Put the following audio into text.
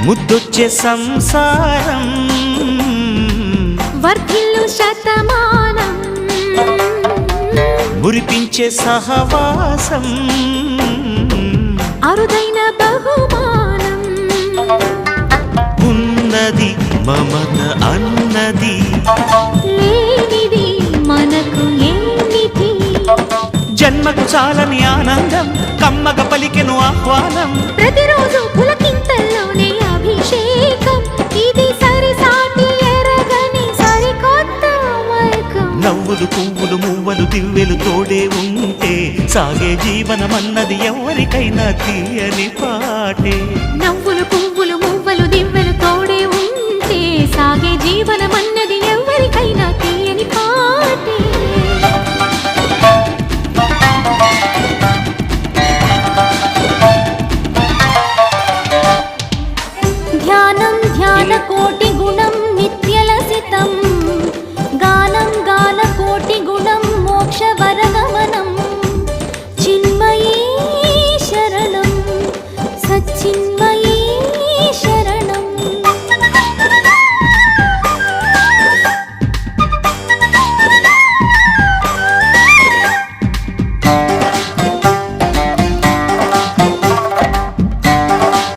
ముద్దొచ్చే సంసారం వర్ధిల్లు శతమానం మురిపించే సహవాసం అరుదైన బహుమానం ఉన్నది మమత అన్నది లేనిది మనకు ఏమిటి జన్మకు చాలని ఆనందం కమ్మగ పలికెను ఆహ్వానం ప్రతిరోజు పులకింతల్లోనే అభిషేకం ఇది సరిసాటి ఎరగని సరికొత్త మైకం నవ్వులు పువ్వులు మువ్వలు దివ్వెలు తోడే ఉంటే సాగే జీవనమన్నది ఎవరికైనా తీయని పాటే నవ్వులు పువ్వులు మువ్వలు దివ్వెలు తోడే ఉంటే సాగే జీవనమన్నది ఎవరికైనా తీయని పాటే ధ్యానం ధ్యాన కోటి గుణం నిత్యలసితం గానం గాన కోటి గుణం మోక్ష వరగమనం చిన్మయీ శరణం సచ్చిన్మయీ